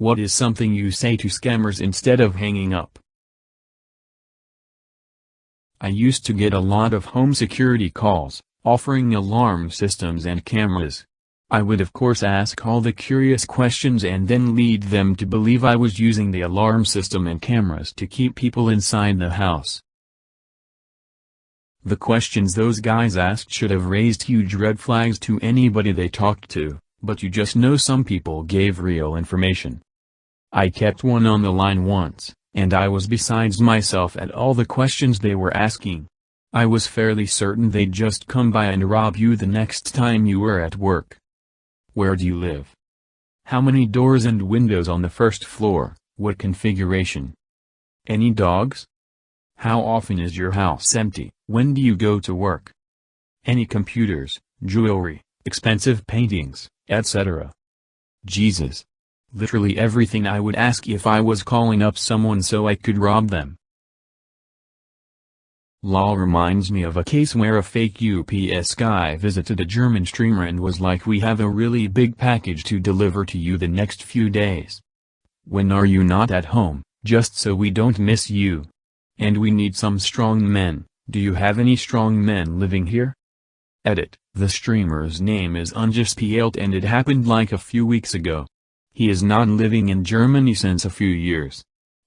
What is something you say to scammers instead of hanging up? I used to get a lot of home security calls, offering alarm systems and cameras. I would of course ask all the curious questions and then lead them to believe I was using the alarm system and cameras to keep people inside the house. The questions those guys asked should have raised huge red flags to anybody they talked to, but you just know some people gave real information. I kept one on the line once, and I was besides myself at all the questions they were asking. I was fairly certain they'd just come by and rob you the next time you were at work. Where do you live? How many doors and windows on the first floor? What configuration? Any dogs? How often is your house empty? When do you go to work? Any computers, jewelry, expensive paintings, etc. Jesus. Literally everything I would ask if I was calling up someone so I could rob them. Lol reminds me of a case where a fake UPS guy visited a German streamer and was like, "We have a really big package to deliver to you the next few days. When are you not at home, just so we don't miss you? And we need some strong men. Do you have any strong men living here?" Edit. The streamer's name is ungespielt and it happened like a few weeks ago. He is not living in Germany since a few years.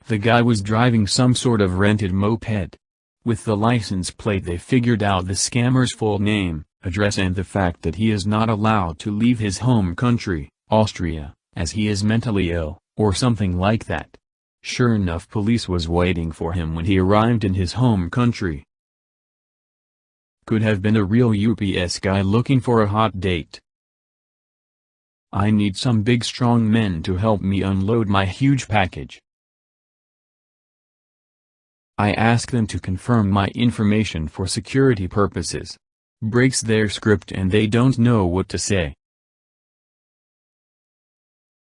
The guy was driving some sort of rented moped. With the license plate they figured out the scammer's full name, address and the fact that he is not allowed to leave his home country, Austria, as he is mentally ill, or something like that. Sure enough, police was waiting for him when he arrived in his home country. Could have been a real UPS guy looking for a hot date. I need some big strong men to help me unload my huge package. I ask them to confirm my information for security purposes. Breaks their script and they don't know what to say.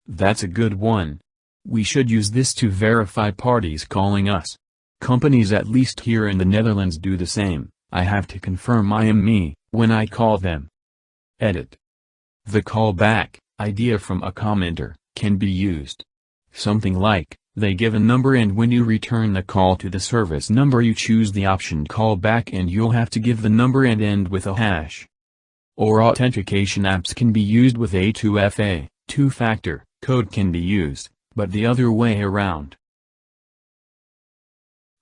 That's a good one. We should use this to verify parties calling us. Companies at least here in the Netherlands do the same. I have to confirm I am me when I call them. Edit. The callback idea from a commenter can be used. Something like, they give a number and when you return the call to the service number you choose the option callback and you'll have to give the number and end with a hash. Or authentication apps can be used with A2FA, two-factor, code can be used, but the other way around.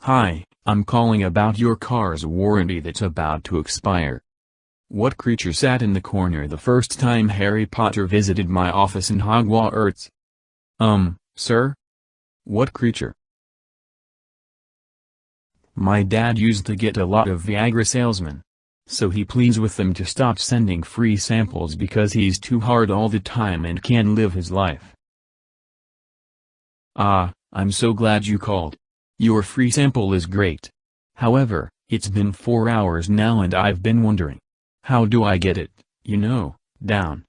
Hi, I'm calling about your car's warranty that's about to expire. What creature sat in the corner the first time Harry Potter visited my office in Hogwarts? Sir? What creature? My dad used to get a lot of Viagra salesmen. So he pleads with them to stop sending free samples because he's too hard all the time and can't live his life. Ah, I'm so glad you called. Your free sample is great. However, it's been 4 hours now and I've been wondering. How do I get it, down?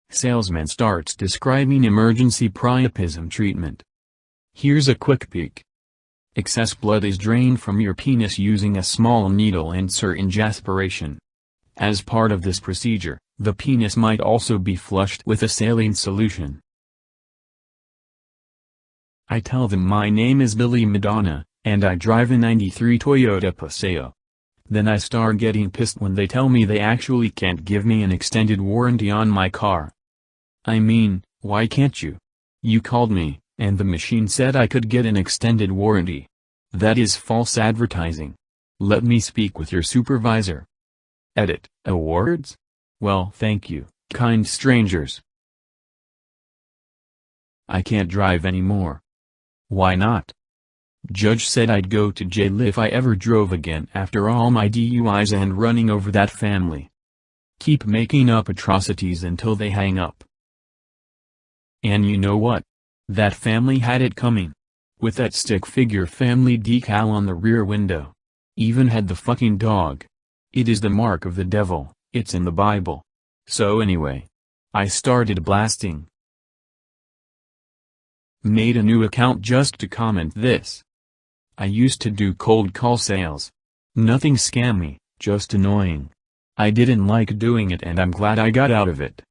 Salesman starts describing emergency priapism treatment. Here's a quick peek. Excess blood is drained from your penis using a small needle and syringe aspiration. As part of this procedure, the penis might also be flushed with a saline solution. I tell them my name is Billy Madonna, and I drive a '93 Toyota Paseo. Then I start getting pissed when they tell me they actually can't give me an extended warranty on my car. I mean, why can't you? You called me, and the machine said I could get an extended warranty. That is false advertising. Let me speak with your supervisor. Edit. Awards? Well, thank you, kind strangers. I can't drive anymore. Why not? Judge said I'd go to jail if I ever drove again after all my DUIs and running over that family. Keep making up atrocities until they hang up. And you know what? That family had it coming. With that stick figure family decal on the rear window. Even had the fucking dog. It is the mark of the devil, it's in the Bible. So anyway. I started blasting. Made a new account just to comment this. I used to do cold call sales. Nothing scammy, just annoying. I didn't like doing it and I'm glad I got out of it.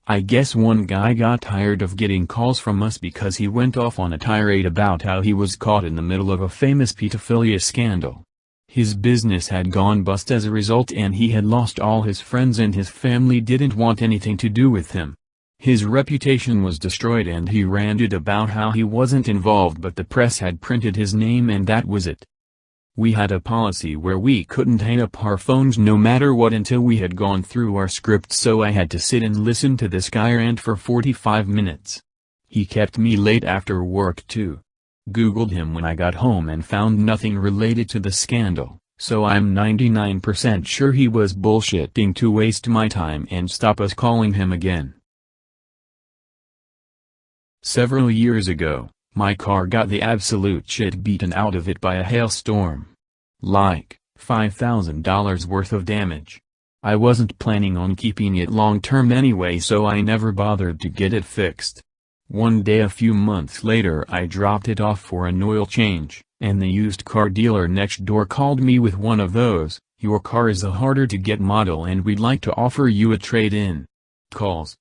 I guess one guy got tired of getting calls from us because he went off on a tirade about how he was caught in the middle of a famous pedophilia scandal. His business had gone bust as a result and he had lost all his friends and his family didn't want anything to do with him. His reputation was destroyed and he ranted about how he wasn't involved but the press had printed his name and that was it. We had a policy where we couldn't hang up our phones no matter what until we had gone through our script, so I had to sit and listen to this guy rant for 45 minutes. He kept me late after work too. Googled him when I got home and found nothing related to the scandal, so I'm 99% sure he was bullshitting to waste my time and stop us calling him again. Several years ago, my car got the absolute shit beaten out of it by a hailstorm. Like, $5,000 worth of damage. I wasn't planning on keeping it long term anyway, so I never bothered to get it fixed. One day a few months later I dropped it off for an oil change, and the used car dealer next door called me with one of those, "Your car is a harder to get model and we'd like to offer you a trade-in" calls.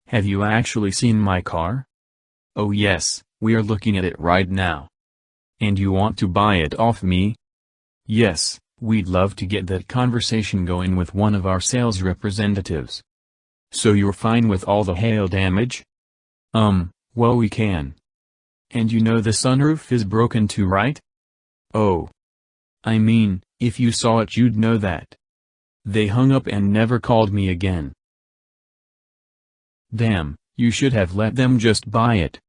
Have you actually seen my car? Oh yes, we are looking at it right now. And you want to buy it off me? Yes, we'd love to get that conversation going with one of our sales representatives. So you're fine with all the hail damage? Well we can. And you know the sunroof is broken too, right? Oh. I mean, if you saw it you'd know that. They hung up and never called me again. Damn, you should have let them just buy it.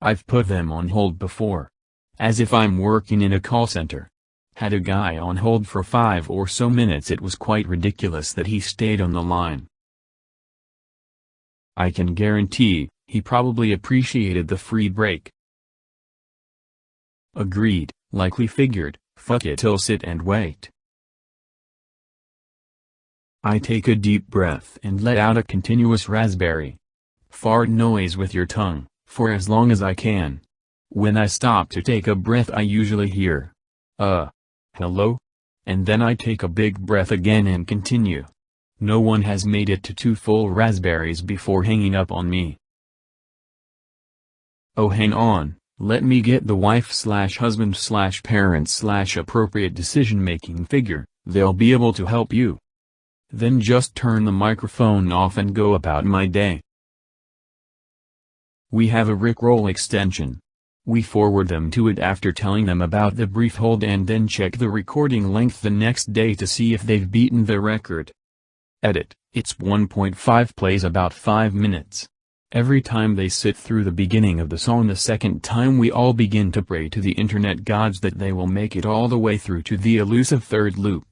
I've put them on hold before. As if I'm working in a call center. Had a guy on hold for 5 or so minutes. It was quite ridiculous that he stayed on the line. I can guarantee, he probably appreciated the free break. Agreed, likely figured, fuck it, I'll sit and wait. I take a deep breath and let out a continuous raspberry fart noise with your tongue, for as long as I can. When I stop to take a breath I usually hear, hello? And then I take a big breath again and continue. No one has made it to 2 full raspberries before hanging up on me. Oh hang on, let me get the wife/husband/parent/appropriate decision-making figure, they'll be able to help you. Then just turn the microphone off and go about my day. We have a Rickroll extension. We forward them to it after telling them about the brief hold and then check the recording length the next day to see if they've beaten the record. Edit, it's 1.5 plays about 5 minutes. Every time they sit through the beginning of the song the second time we all begin to pray to the internet gods that they will make it all the way through to the elusive third loop.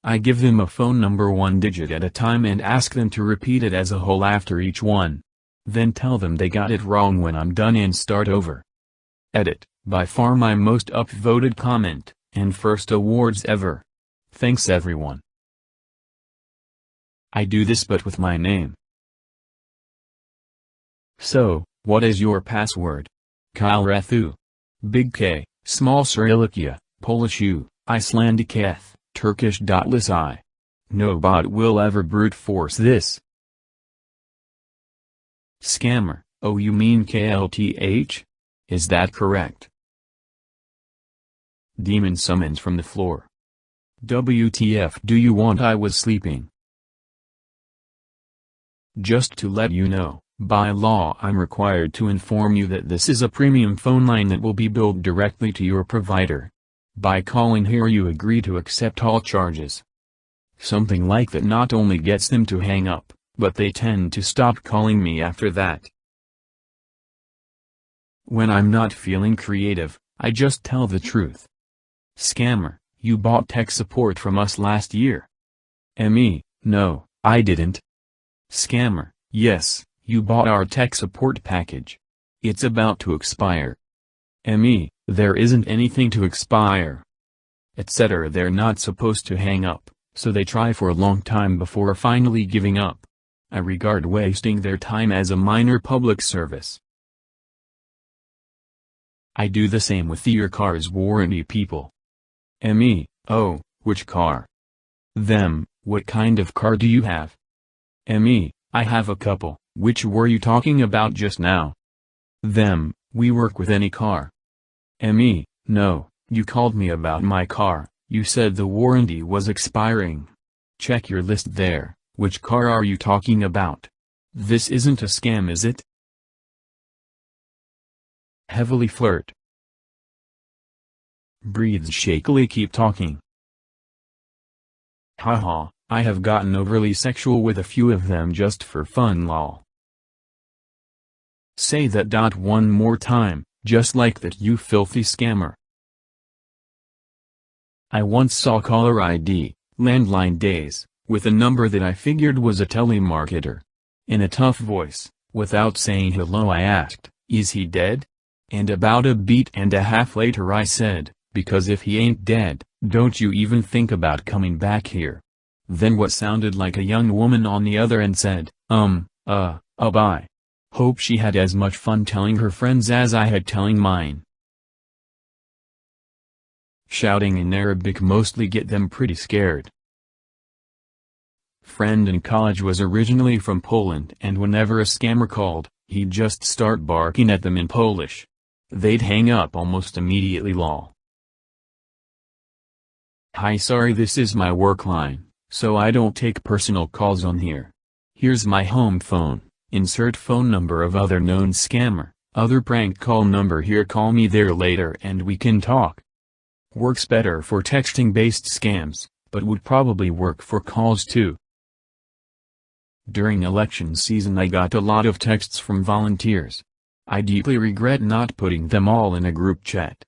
I give them a phone number 1 digit at a time and ask them to repeat it as a whole after each one. Then tell them they got it wrong when I'm done and start over. Edit, by far my most upvoted comment, and first awards ever. Thanks everyone. I do this but with my name. So, what is your password? Kyle Rathu. Big K, small Cyrillicia, Polish U, Icelandic Eth, Turkish dotless I. No bot will ever brute force this. Scammer, oh you mean KLTH? Is that correct? Demon summons from the floor. WTF do you want? I was sleeping. Just to let you know, by law I'm required to inform you that this is a premium phone line that will be billed directly to your provider. By calling here you agree to accept all charges. Something like that not only gets them to hang up, but they tend to stop calling me after that. When I'm not feeling creative, I just tell the truth. Scammer, you bought tech support from us last year. Me, no, I didn't. Scammer, yes, you bought our tech support package. It's about to expire. Me, there isn't anything to expire. Etc. They're not supposed to hang up, so they try for a long time before finally giving up. I regard wasting their time as a minor public service. I do the same with your car's warranty people. Me, oh, which car? Them, What kind of car do you have? Me, I have a couple. Which were you talking about just now? Them, we work with any car. Me, no, you called me about my car, you said the warranty was expiring. Check your list there, which car are you talking about? This isn't a scam, is it? Heavily flirt. Breathes shakily, keep talking. Haha, I have gotten overly sexual with a few of them just for fun, lol. Say that one more time, just like that, you filthy scammer. I once saw caller ID, landline days, with a number that I figured was a telemarketer. In a tough voice, without saying hello, I asked, "Is he dead?" And about a beat and a half later I said, "Because if he ain't dead, don't you even think about coming back here." Then what sounded like a young woman on the other end said, bye. Hope she had as much fun telling her friends as I had telling mine. Shouting in Arabic mostly get them pretty scared. Friend in college was originally from Poland, and whenever a scammer called, he'd just start barking at them in Polish. They'd hang up almost immediately, lol. Hi, sorry, this is my work line, so I don't take personal calls on here. Here's my home phone. Insert phone number of other known scammer, other prank call number here, call me there later and we can talk. Works better for texting-based scams, but would probably work for calls too. During election season I got a lot of texts from volunteers. I deeply regret not putting them all in a group chat.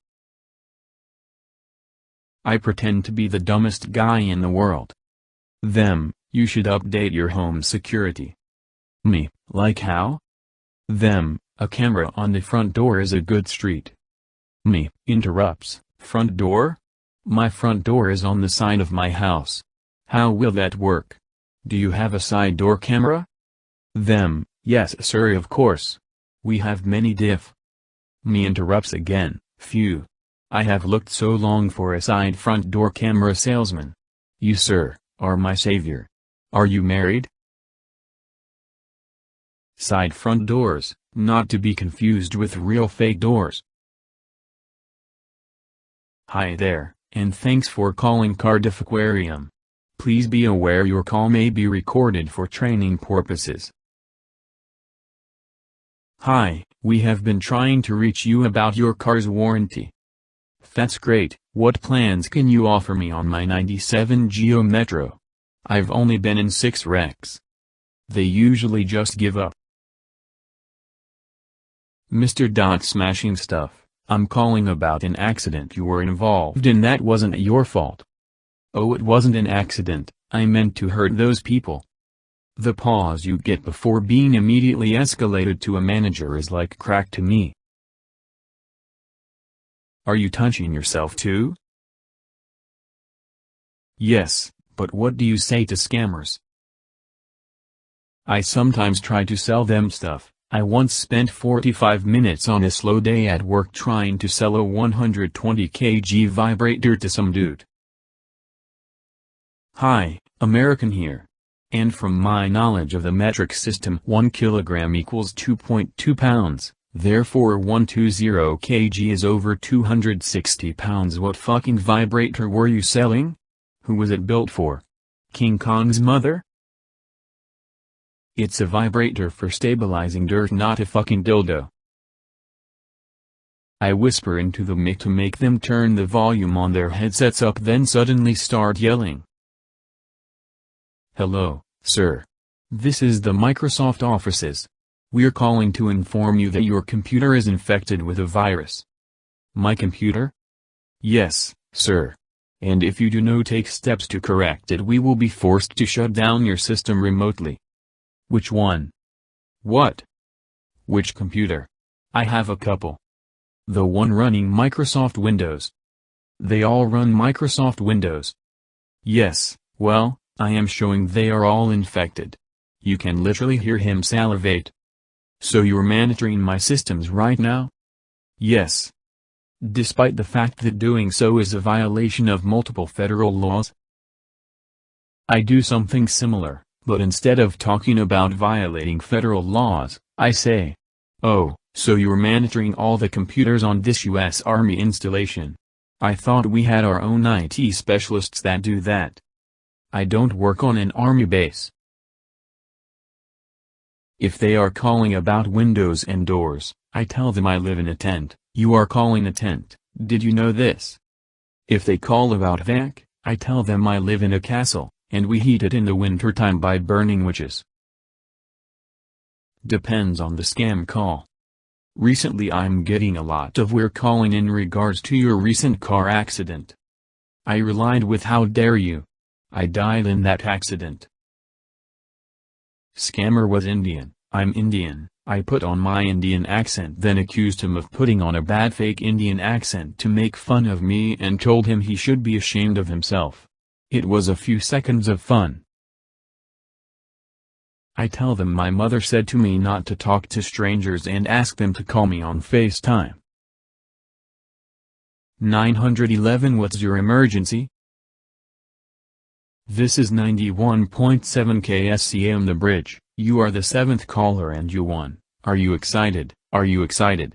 I pretend to be the dumbest guy in the world. Them, you should update your home security. Me, like how? Them, a camera on the front door is a good street. Me, interrupts, front door? My front door is on the side of my house. How will that work? Do you have a side door camera? Them, yes sir, of course. We have many diff. Me interrupts again, phew. I have looked so long for a side front door camera salesman. You sir, are my savior. Are you married? Side front doors, not to be confused with real fake doors. Hi there, and thanks for calling Cardiff Aquarium. Please be aware your call may be recorded for training purposes. Hi, we have been trying to reach you about your car's warranty. That's great, what plans can you offer me on my 97 Geo Metro? I've only been in 6 wrecks. They usually just give up. Mr. Smashing stuff, I'm calling about an accident you were involved in that wasn't your fault. Oh, it wasn't an accident, I meant to hurt those people. The pause you get before being immediately escalated to a manager is like crack to me. Are you touching yourself too? Yes, but what do you say to scammers? I sometimes try to sell them stuff. I once spent 45 minutes on a slow day at work trying to sell a 120 kg vibrator to some dude. Hi, American here. And from my knowledge of the metric system, 1 kilogram equals 2.2 pounds, therefore 120 kg is over 260 pounds. What fucking vibrator were you selling? Who was it built for? King Kong's mother? It's a vibrator for stabilizing dirt, not a fucking dildo. I whisper into the mic to make them turn the volume on their headsets up, then suddenly start yelling. Hello, sir. This is the Microsoft offices. We're calling to inform you that your computer is infected with a virus. My computer? Yes, sir. And if you do not take steps to correct it, we will be forced to shut down your system remotely. Which one? What? Which computer? I have a couple. The one running Microsoft Windows. They all run Microsoft Windows. Yes, well, I am showing they are all infected. You can literally hear him salivate. So you're monitoring my systems right now? Yes. Despite the fact that doing so is a violation of multiple federal laws? I do something similar, but instead of talking about violating federal laws, I say, "Oh, so you're monitoring all the computers on this US Army installation? I thought we had our own IT specialists that do that. I don't work on an army base." If they are calling about windows and doors, I tell them I live in a tent. "You are calling a tent, did you know this?" If they call about vac, I tell them I live in a castle, and we heat it in the wintertime by burning witches. Depends on the scam call. Recently I'm getting a lot of "we're calling in regards to your recent car accident. I relied with 'how dare you. I died in that accident.'" Scammer was Indian. "I'm Indian." I put on my Indian accent, then accused him of putting on a bad fake Indian accent to make fun of me and told him he should be ashamed of himself. It was a few seconds of fun. I tell them my mother said to me not to talk to strangers and ask them to call me on FaceTime. 911 What's your emergency? This is 91.7 KSCM The Bridge. You are the 7th caller and you won. Are you excited? Are you excited?